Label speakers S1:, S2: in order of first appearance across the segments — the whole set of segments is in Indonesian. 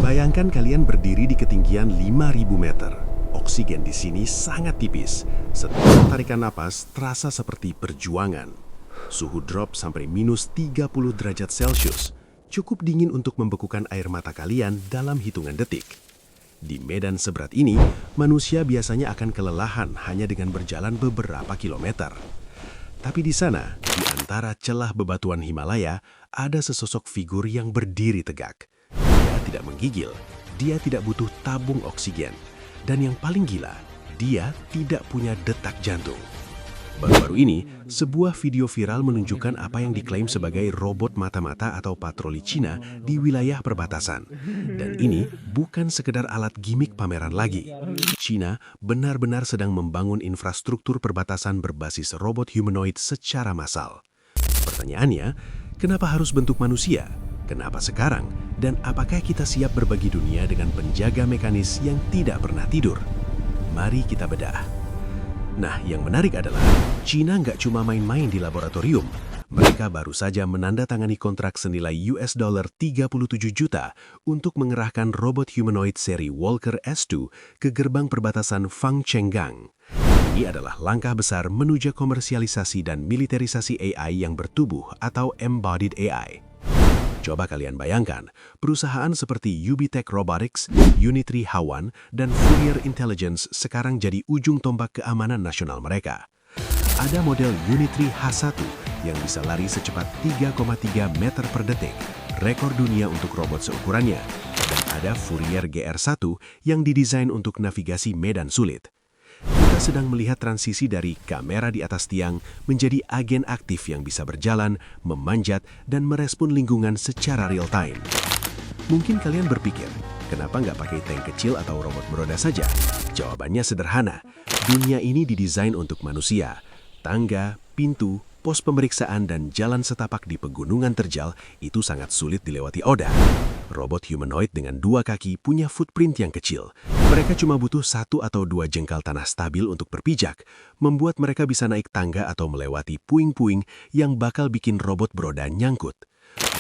S1: Bayangkan kalian berdiri di ketinggian 5.000 meter. Oksigen di sini sangat tipis. Setiap tarikan napas terasa seperti perjuangan. Suhu drop sampai minus 30 derajat Celcius. Cukup dingin untuk membekukan air mata kalian dalam hitungan detik. Di medan seberat ini, manusia biasanya akan kelelahan hanya dengan berjalan beberapa kilometer. Tapi di sana, di antara celah bebatuan Himalaya, ada sesosok figur yang berdiri tegak. Dia tidak menggigil, dia tidak butuh tabung oksigen. Dan yang paling gila, dia tidak punya detak jantung. Baru-baru ini, sebuah video viral menunjukkan apa yang diklaim sebagai robot mata-mata atau patroli Cina di wilayah perbatasan. Dan ini bukan sekedar alat gimik pameran lagi. Cina benar-benar sedang membangun infrastruktur perbatasan berbasis robot humanoid secara massal. Pertanyaannya, kenapa harus bentuk manusia? Kenapa sekarang? Dan apakah kita siap berbagi dunia dengan penjaga mekanis yang tidak pernah tidur? Mari kita bedah. Nah, yang menarik adalah, Cina nggak cuma main-main di laboratorium. Mereka baru saja menandatangani kontrak senilai $37 juta untuk mengerahkan robot humanoid seri Walker S2 ke gerbang perbatasan Fangchenggang. Ini adalah langkah besar menuju komersialisasi dan militerisasi AI yang bertubuh atau embodied AI. Coba kalian bayangkan, perusahaan seperti UBTech Robotics, Unitree Hawan, dan Fourier Intelligence sekarang jadi ujung tombak keamanan nasional mereka. Ada model Unitree H1 yang bisa lari secepat 3,3 meter per detik, rekor dunia untuk robot seukurannya. Dan ada Fourier GR1 yang didesain untuk navigasi medan sulit. Kita sedang melihat transisi dari kamera di atas tiang menjadi agen aktif yang bisa berjalan, memanjat, dan merespon lingkungan secara real-time. Mungkin kalian berpikir, kenapa nggak pakai tank kecil atau robot beroda saja? Jawabannya sederhana, dunia ini didesain untuk manusia. Tangga, pintu, pos pemeriksaan, dan jalan setapak di pegunungan terjal itu sangat sulit dilewati Oda. Robot humanoid dengan 2 kaki punya footprint yang kecil. Mereka cuma butuh 1 atau 2 jengkal tanah stabil untuk berpijak, membuat mereka bisa naik tangga atau melewati puing-puing yang bakal bikin robot beroda nyangkut.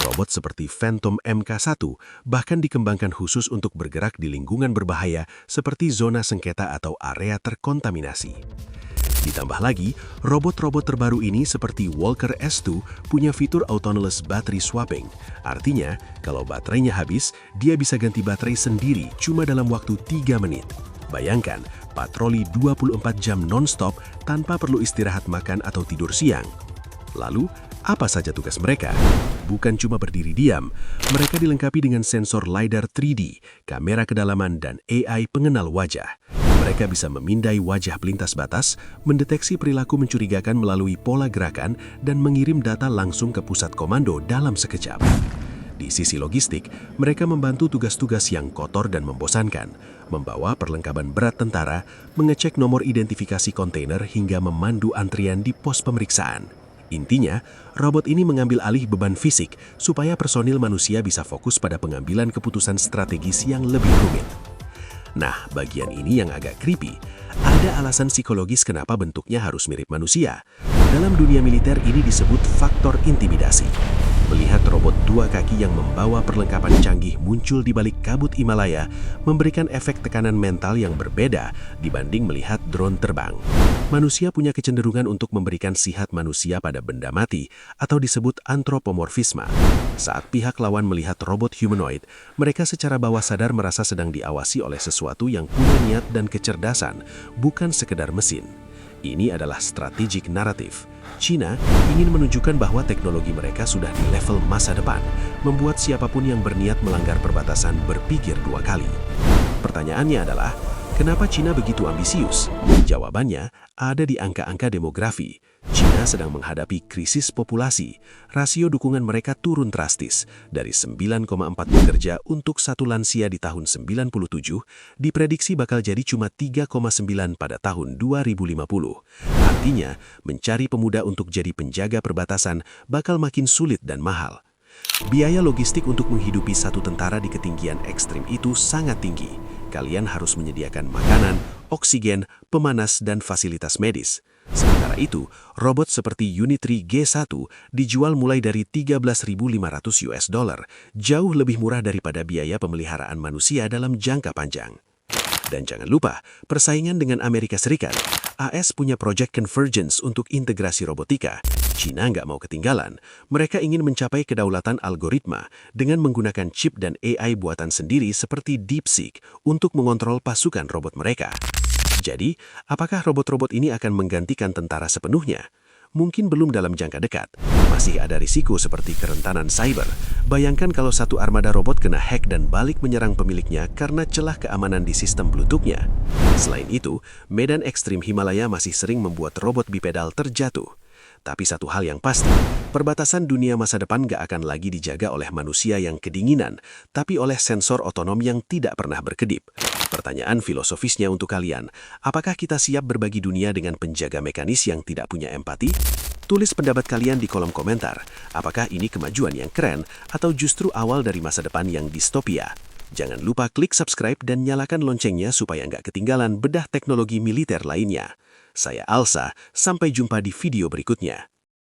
S1: Robot seperti Phantom MK1 bahkan dikembangkan khusus untuk bergerak di lingkungan berbahaya seperti zona sengketa atau area terkontaminasi. Ditambah lagi, robot-robot terbaru ini seperti Walker S2 punya fitur autonomous battery swapping. Artinya, kalau baterainya habis, dia bisa ganti baterai sendiri cuma dalam waktu 3 menit. Bayangkan, patroli 24 jam non-stop tanpa perlu istirahat makan atau tidur siang. Lalu, apa saja tugas mereka? Bukan cuma berdiri diam, mereka dilengkapi dengan sensor LiDAR 3D, kamera kedalaman, dan AI pengenal wajah. Mereka bisa memindai wajah pelintas batas, mendeteksi perilaku mencurigakan melalui pola gerakan, dan mengirim data langsung ke pusat komando dalam sekejap. Di sisi logistik, mereka membantu tugas-tugas yang kotor dan membosankan, membawa perlengkapan berat tentara, mengecek nomor identifikasi kontainer, hingga memandu antrian di pos pemeriksaan. Intinya, robot ini mengambil alih beban fisik supaya personil manusia bisa fokus pada pengambilan keputusan strategis yang lebih rumit. Nah, bagian ini yang agak creepy. Ada alasan psikologis kenapa bentuknya harus mirip manusia. Dalam dunia militer ini disebut faktor intimidasi. Melihat robot 2 kaki yang membawa perlengkapan canggih muncul di balik kabut Himalaya memberikan efek tekanan mental yang berbeda dibanding melihat drone terbang. Manusia punya kecenderungan untuk memberikan sihat manusia pada benda mati atau disebut antropomorfisme. Saat pihak lawan melihat robot humanoid, mereka secara bawah sadar merasa sedang diawasi oleh sesuatu yang punya niat dan kecerdasan, bukan sekedar mesin. Ini adalah strategik naratif. Cina ingin menunjukkan bahwa teknologi mereka sudah di level masa depan, membuat siapapun yang berniat melanggar perbatasan berpikir 2 kali. Pertanyaannya adalah, kenapa Cina begitu ambisius? Jawabannya ada di angka-angka demografi. Cina sedang menghadapi krisis populasi. Rasio dukungan mereka turun drastis. Dari 9,4 pekerja untuk 1 lansia di tahun 97, diprediksi bakal jadi cuma 3,9 pada tahun 2050. Artinya, mencari pemuda untuk jadi penjaga perbatasan bakal makin sulit dan mahal. Biaya logistik untuk menghidupi 1 tentara di ketinggian ekstrim itu sangat tinggi. Kalian harus menyediakan makanan, oksigen, pemanas, dan fasilitas medis. Sementara itu, robot seperti Unitree G1 dijual mulai dari 13.500 US dollar, jauh lebih murah daripada biaya pemeliharaan manusia dalam jangka panjang. Dan jangan lupa, persaingan dengan Amerika Serikat. AS punya Project Convergence untuk integrasi robotika. China nggak mau ketinggalan. Mereka ingin mencapai kedaulatan algoritma dengan menggunakan chip dan AI buatan sendiri seperti DeepSeek untuk mengontrol pasukan robot mereka. Jadi, apakah robot-robot ini akan menggantikan tentara sepenuhnya? Mungkin belum dalam jangka dekat. Masih ada risiko seperti kerentanan cyber. Bayangkan kalau satu armada robot kena hack dan balik menyerang pemiliknya karena celah keamanan di sistem Bluetooth-nya. Selain itu, medan ekstrim Himalaya masih sering membuat robot bipedal terjatuh. Tapi satu hal yang pasti, perbatasan dunia masa depan gak akan lagi dijaga oleh manusia yang kedinginan, tapi oleh sensor otonom yang tidak pernah berkedip. Pertanyaan filosofisnya untuk kalian, apakah kita siap berbagi dunia dengan penjaga mekanis yang tidak punya empati? Tulis pendapat kalian di kolom komentar. Apakah ini kemajuan yang keren atau justru awal dari masa depan yang distopia? Jangan lupa klik subscribe dan nyalakan loncengnya supaya nggak ketinggalan bedah teknologi militer lainnya. Saya Alsa, sampai jumpa di video berikutnya.